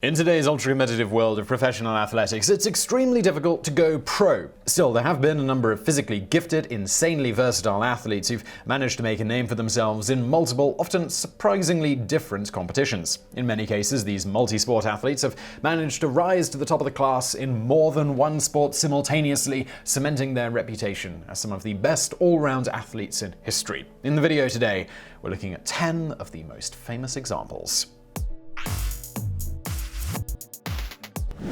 In today's ultra-competitive world of professional athletics, it's extremely difficult to go pro. Still, there have been a number of physically gifted, insanely versatile athletes who've managed to make a name for themselves in multiple, often surprisingly different competitions. In many cases, these multi-sport athletes have managed to rise to the top of the class in more than one sport simultaneously, cementing their reputation as some of the best all-round athletes in history. In the video today, we're looking at 10 of the most famous examples.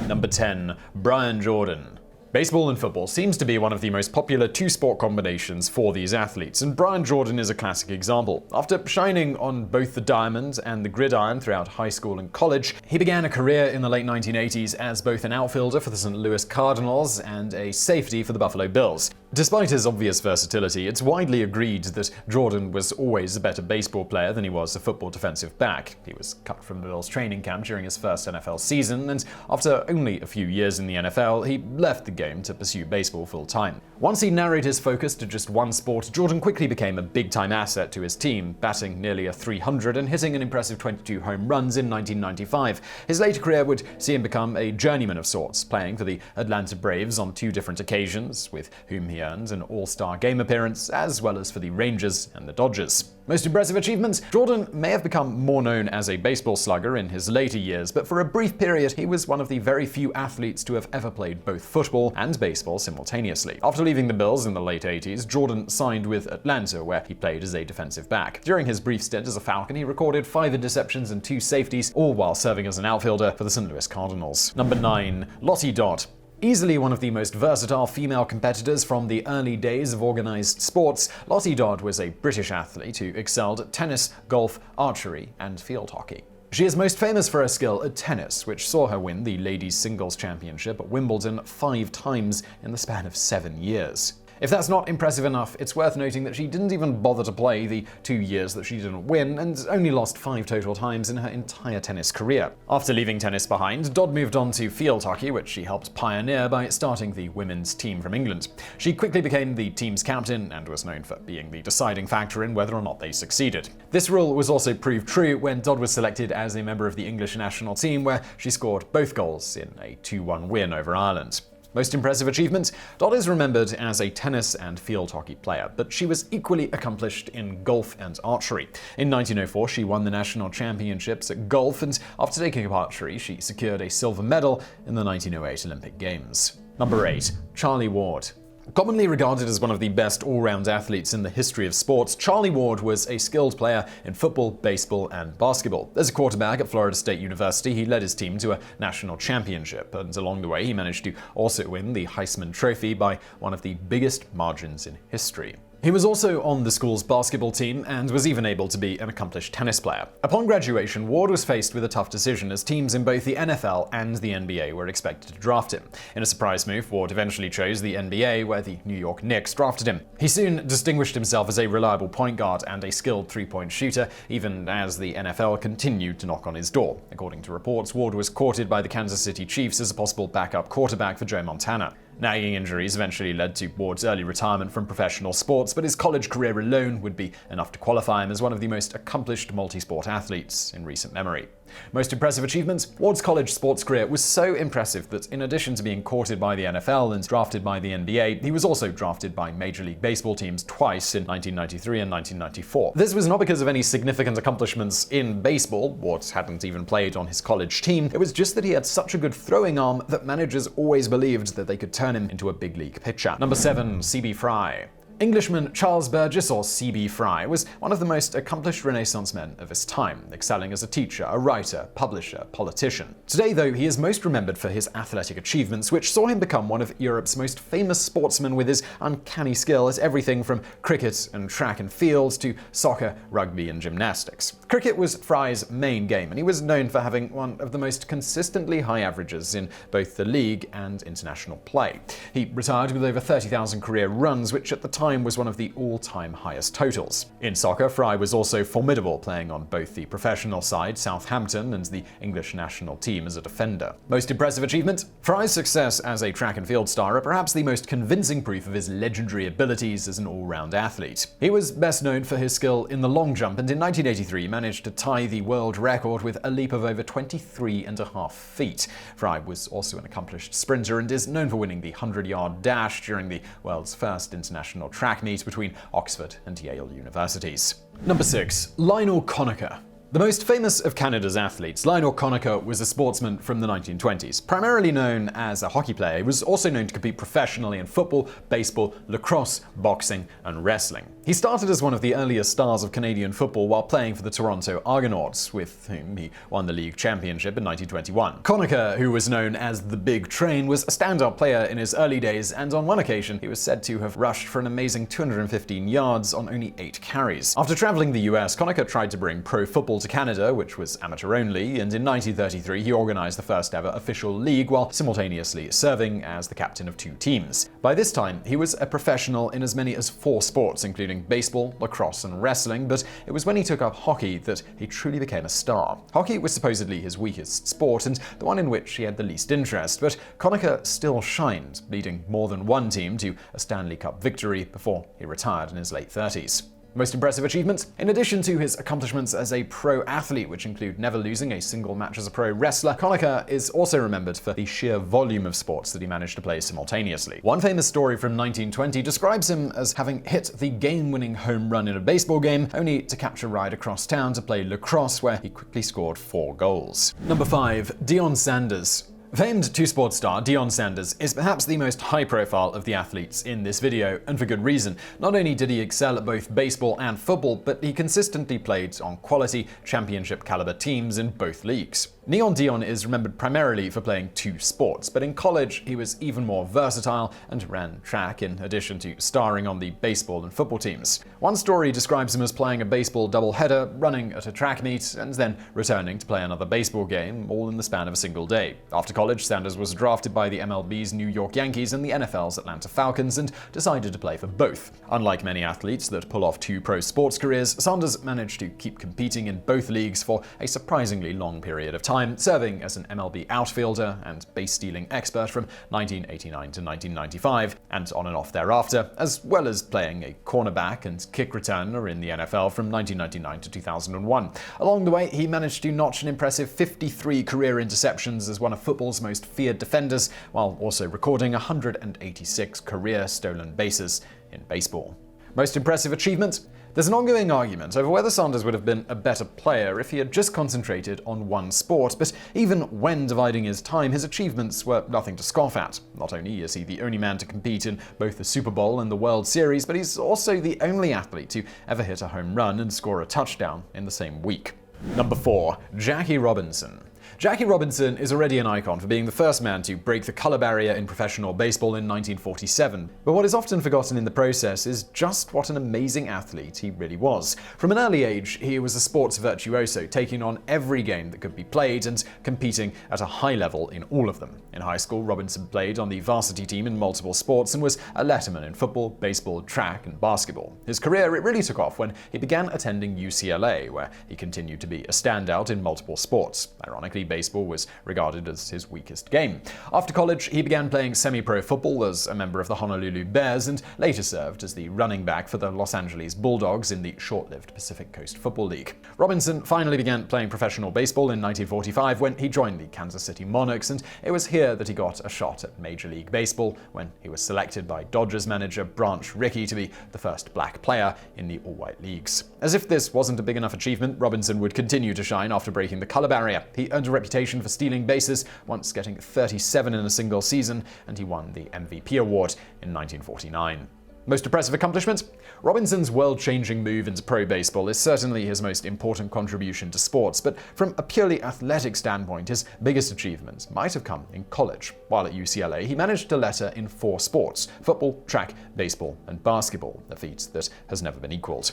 Number 10. Brian Jordan. Baseball and football seems to be one of the most popular two-sport combinations for these athletes, and Brian Jordan is a classic example. After shining on both the diamond and the gridiron throughout high school and college, he began a career in the late 1980s as both an outfielder for the St. Louis Cardinals and a safety for the Buffalo Bills. Despite his obvious versatility, it's widely agreed that Jordan was always a better baseball player than he was a football defensive back. He was cut from the Bills training camp during his first NFL season, and after only a few years in the NFL, he left the game to pursue baseball full-time. Once he narrowed his focus to just one sport, Jordan quickly became a big-time asset to his team, batting nearly a .300 and hitting an impressive 22 home runs in 1995. His later career would see him become a journeyman of sorts, playing for the Atlanta Braves on 2 different occasions, with whom he earned an All-Star game appearance, as well as for the Rangers and the Dodgers. Most impressive achievements? Jordan may have become more known as a baseball slugger in his later years, but for a brief period, he was one of the very few athletes to have ever played both football and baseball simultaneously. After leaving the Bills in the late 80s, Jordan signed with Atlanta, where he played as a defensive back. During his brief stint as a Falcon, he recorded 5 interceptions and 2 safeties, all while serving as an outfielder for the St. Louis Cardinals. Number 9. Lottie Dod. Easily one of the most versatile female competitors from the early days of organized sports, Lottie Dod was a British athlete who excelled at tennis, golf, archery, and field hockey. She is most famous for her skill at tennis, which saw her win the ladies' singles championship at Wimbledon 5 times in the span of 7 years. If that's not impressive enough, it's worth noting that she didn't even bother to play the 2 years that she didn't win, and only lost 5 total times in her entire tennis career. After leaving tennis behind, Dodd moved on to field hockey, which she helped pioneer by starting the women's team from England. She quickly became the team's captain and was known for being the deciding factor in whether or not they succeeded. This rule was also proved true when Dodd was selected as a member of the English national team, where she scored both goals in a 2-1 win over Ireland. Most impressive achievement? Dodd is remembered as a tennis and field hockey player, but she was equally accomplished in golf and archery. In 1904, she won the national championships at golf, and after taking up archery, she secured a silver medal in the 1908 Olympic Games. Number 8. Charlie Ward. Commonly regarded as one of the best all-round athletes in the history of sports, Charlie Ward was a skilled player in football, baseball, and basketball. As a quarterback at Florida State University, he led his team to a national championship, and along the way he managed to also win the Heisman Trophy by one of the biggest margins in history. He was also on the school's basketball team and was even able to be an accomplished tennis player. Upon graduation, Ward was faced with a tough decision as teams in both the NFL and the NBA were expected to draft him. In a surprise move, Ward eventually chose the NBA, where the New York Knicks drafted him. He soon distinguished himself as a reliable point guard and a skilled three-point shooter, even as the NFL continued to knock on his door. According to reports, Ward was courted by the Kansas City Chiefs as a possible backup quarterback for Joe Montana. Nagging injuries eventually led to Ward's early retirement from professional sports, but his college career alone would be enough to qualify him as one of the most accomplished multi-sport athletes in recent memory. Most impressive achievements? Ward's college sports career was so impressive that in addition to being courted by the NFL and drafted by the NBA, he was also drafted by Major League Baseball teams twice in 1993 and 1994. This was not because of any significant accomplishments in baseball. Ward hadn't even played on his college team. It was just that he had such a good throwing arm that managers always believed that they could turn him into a big league pitcher. Number 7. C.B. Fry. Englishman Charles Burgess, or C.B. Fry, was one of the most accomplished Renaissance men of his time, excelling as a teacher, a writer, publisher, politician. Today, though, he is most remembered for his athletic achievements, which saw him become one of Europe's most famous sportsmen with his uncanny skill at everything from cricket and track and field to soccer, rugby, and gymnastics. Cricket was Fry's main game, and he was known for having one of the most consistently high averages in both the league and international play. He retired with over 30,000 career runs, which at the time time was one of the all-time highest totals. In soccer, Fry was also formidable, playing on both the professional side, Southampton, and the English national team as a defender. Most impressive achievement? Fry's success as a track and field star are perhaps the most convincing proof of his legendary abilities as an all-round athlete. He was best known for his skill in the long jump, and in 1983 managed to tie the world record with a leap of over 23.5 feet. Fry was also an accomplished sprinter and is known for winning the 100-yard dash during the world's first international track meet between Oxford and Yale universities. Number 6. Lionel Conacher. The most famous of Canada's athletes, Lionel Conacher was a sportsman from the 1920s. Primarily known as a hockey player, he was also known to compete professionally in football, baseball, lacrosse, boxing, and wrestling. He started as one of the earliest stars of Canadian football while playing for the Toronto Argonauts, with whom he won the league championship in 1921. Conacher, who was known as the Big Train, was a standout player in his early days, and on one occasion he was said to have rushed for an amazing 215 yards on only 8 carries. After traveling the US, Conacher tried to bring pro football to Canada, which was amateur only, and in 1933 he organized the first ever official league while simultaneously serving as the captain of 2 teams. By this time, he was a professional in as many as 4 sports, including baseball, lacrosse, and wrestling, but it was when he took up hockey that he truly became a star. Hockey was supposedly his weakest sport and the one in which he had the least interest, but Conacher still shined, leading more than one team to a Stanley Cup victory before he retired in his late 30s. Most impressive achievements? In addition to his accomplishments as a pro athlete, which include never losing a single match as a pro wrestler, Conacher is also remembered for the sheer volume of sports that he managed to play simultaneously. One famous story from 1920 describes him as having hit the game-winning home run in a baseball game, only to catch a ride across town to play lacrosse, where he quickly scored 4 goals. Number 5. Deion Sanders. Famed two-sport star Deion Sanders is perhaps the most high-profile of the athletes in this video, and for good reason. Not only did he excel at both baseball and football, but he consistently played on quality, championship-caliber teams in both leagues. Neon Deion is remembered primarily for playing 2 sports, but in college he was even more versatile and ran track in addition to starring on the baseball and football teams. One story describes him as playing a baseball doubleheader, running at a track meet, and then returning to play another baseball game, all in the span of a single day. After college, Sanders was drafted by the MLB's New York Yankees and the NFL's Atlanta Falcons and decided to play for both. Unlike many athletes that pull off 2 pro sports careers, Sanders managed to keep competing in both leagues for a surprisingly long period of time, serving as an MLB outfielder and base-stealing expert from 1989 to 1995, and on and off thereafter, as well as playing a cornerback and kick returner in the NFL from 1999 to 2001. Along the way, he managed to notch an impressive 53 career interceptions as one of football's most feared defenders, while also recording 186 career stolen bases in baseball. Most impressive achievement? There's an ongoing argument over whether Sanders would have been a better player if he had just concentrated on one sport, but even when dividing his time, his achievements were nothing to scoff at. Not only is he the only man to compete in both the Super Bowl and the World Series, but he's also the only athlete to ever hit a home run and score a touchdown in the same week. Number 4. Jackie Robinson. Jackie Robinson is already an icon for being the first man to break the color barrier in professional baseball in 1947. But what is often forgotten in the process is just what an amazing athlete he really was. From an early age, he was a sports virtuoso, taking on every game that could be played and competing at a high level in all of them. In high school, Robinson played on the varsity team in multiple sports and was a letterman in football, baseball, track, and basketball. His career really took off when he began attending UCLA, where he continued to be a standout in multiple sports. Ironically, baseball was regarded as his weakest game. After college, he began playing semi-pro football as a member of the Honolulu Bears and later served as the running back for the Los Angeles Bulldogs in the short-lived Pacific Coast Football League. Robinson finally began playing professional baseball in 1945 when he joined the Kansas City Monarchs, and it was here that he got a shot at Major League Baseball when he was selected by Dodgers manager Branch Rickey to be the first black player in the all-white leagues. As if this wasn't a big enough achievement, Robinson would continue to shine after breaking the color barrier. He earned a reputation for stealing bases, once getting 37 in a single season, and he won the MVP award in 1949. Most impressive accomplishment? Robinson's world-changing move into pro baseball is certainly his most important contribution to sports, but from a purely athletic standpoint, his biggest achievements might have come in college. While at UCLA, he managed to letter in 4 sports: football, track, baseball, and basketball, a feat that has never been equaled.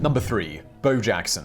Number 3. Bo Jackson.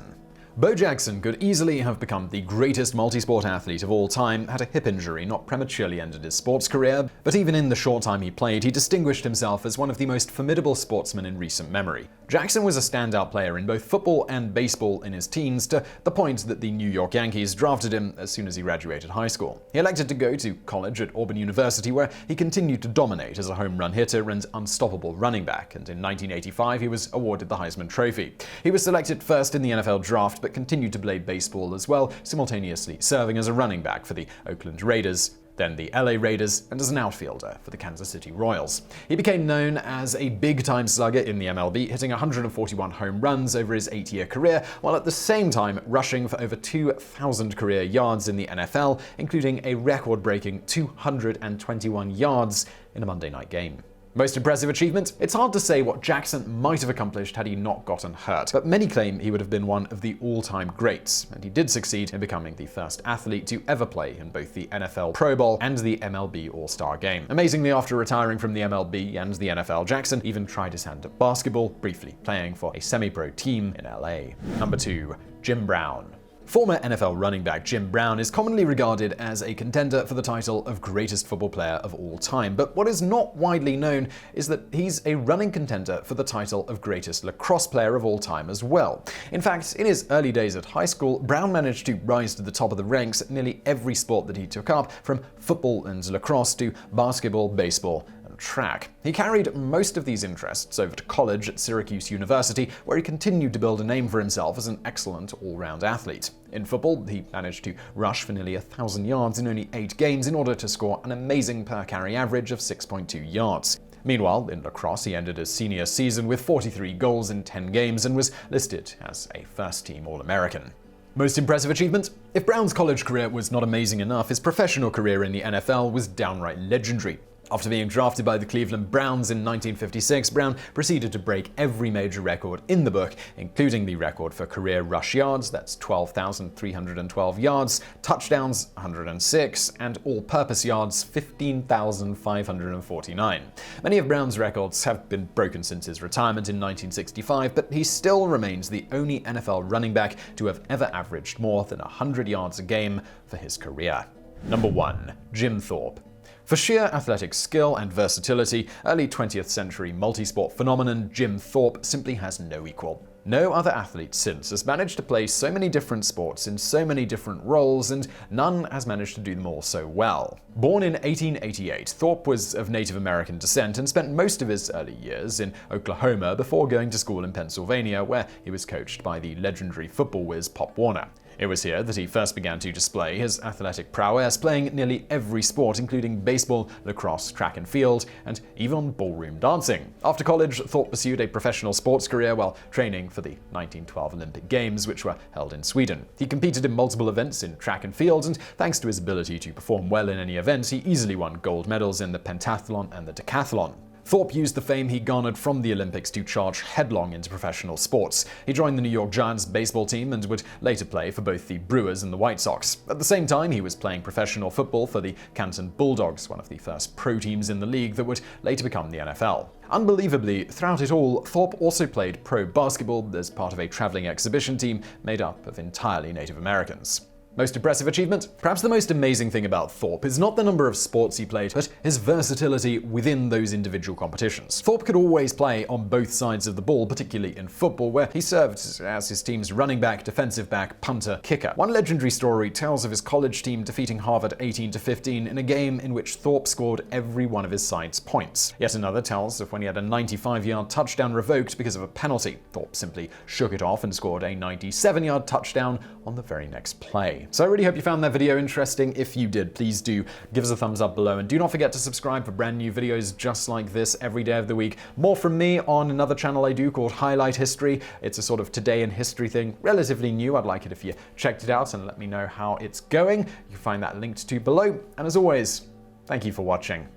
Bo Jackson could easily have become the greatest multi-sport athlete of all time had a hip injury not prematurely ended his sports career, but even in the short time he played, he distinguished himself as one of the most formidable sportsmen in recent memory. Jackson was a standout player in both football and baseball in his teens, to the point that the New York Yankees drafted him as soon as he graduated high school. He elected to go to college at Auburn University, where he continued to dominate as a home run hitter and unstoppable running back, and in 1985 he was awarded the Heisman Trophy. He was selected first in the NFL draft, but continued to play baseball as well, simultaneously serving as a running back for the Oakland Raiders, then the LA Raiders, and as an outfielder for the Kansas City Royals. He became known as a big-time slugger in the MLB, hitting 141 home runs over his 8-year career, while at the same time rushing for over 2,000 career yards in the NFL, including a record-breaking 221 yards in a Monday night game. Most impressive achievement? It's hard to say what Jackson might have accomplished had he not gotten hurt, but many claim he would have been one of the all-time greats, and he did succeed in becoming the first athlete to ever play in both the NFL Pro Bowl and the MLB All-Star Game. Amazingly, after retiring from the MLB and the NFL, Jackson even tried his hand at basketball, briefly playing for a semi-pro team in LA. Number 2. Jim Brown. Former NFL running back Jim Brown is commonly regarded as a contender for the title of greatest football player of all time, but what is not widely known is that he's a running contender for the title of greatest lacrosse player of all time as well. In fact, in his early days at high school, Brown managed to rise to the top of the ranks at nearly every sport that he took up, from football and lacrosse to basketball, baseball, track. He carried most of these interests over to college at Syracuse University, where he continued to build a name for himself as an excellent all-round athlete. In football, he managed to rush for nearly 1,000 yards in only 8 games in order to score an amazing per-carry average of 6.2 yards. Meanwhile, in lacrosse, he ended his senior season with 43 goals in 10 games and was listed as a first-team All-American. Most impressive achievement? If Brown's college career was not amazing enough, his professional career in the NFL was downright legendary. After being drafted by the Cleveland Browns in 1956, Brown proceeded to break every major record in the book, including the record for career rush yards, that's 12,312 yards, touchdowns, 106, and all-purpose yards, 15,549. Many of Brown's records have been broken since his retirement in 1965, but he still remains the only NFL running back to have ever averaged more than 100 yards a game for his career. Number 1. Jim Thorpe. For sheer athletic skill and versatility, early 20th century multi-sport phenomenon Jim Thorpe simply has no equal. No other athlete since has managed to play so many different sports in so many different roles, and none has managed to do them all so well. Born in 1888, Thorpe was of Native American descent and spent most of his early years in Oklahoma before going to school in Pennsylvania, where he was coached by the legendary football whiz Pop Warner. It was here that he first began to display his athletic prowess, playing nearly every sport, including baseball, lacrosse, track and field, and even ballroom dancing. After college, Thorpe pursued a professional sports career while training for the 1912 Olympic Games, which were held in Sweden. He competed in multiple events in track and field, and thanks to his ability to perform well in any event, he easily won gold medals in the pentathlon and the decathlon. Thorpe used the fame he garnered from the Olympics to charge headlong into professional sports. He joined the New York Giants baseball team and would later play for both the Brewers and the White Sox. At the same time, he was playing professional football for the Canton Bulldogs, one of the first pro teams in the league that would later become the NFL. Unbelievably, throughout it all, Thorpe also played pro basketball as part of a traveling exhibition team made up of entirely Native Americans. Most impressive achievement? Perhaps the most amazing thing about Thorpe is not the number of sports he played, but his versatility within those individual competitions. Thorpe could always play on both sides of the ball, particularly in football, where he served as his team's running back, defensive back, punter, kicker. One legendary story tells of his college team defeating Harvard 18-15 in a game in which Thorpe scored every one of his side's points. Yet another tells of when he had a 95-yard touchdown revoked because of a penalty. Thorpe simply shook it off and scored a 97-yard touchdown on the very next play. So I really hope you found that video interesting. If you did, please do give us a thumbs up below, and do not forget to subscribe for brand new videos just like this every day of the week. More from me on another channel I do called Highlight History. It's a sort of today in history thing, relatively new. I'd like it if you checked it out and let me know how it's going. You can find that linked to below. And as always, thank you for watching.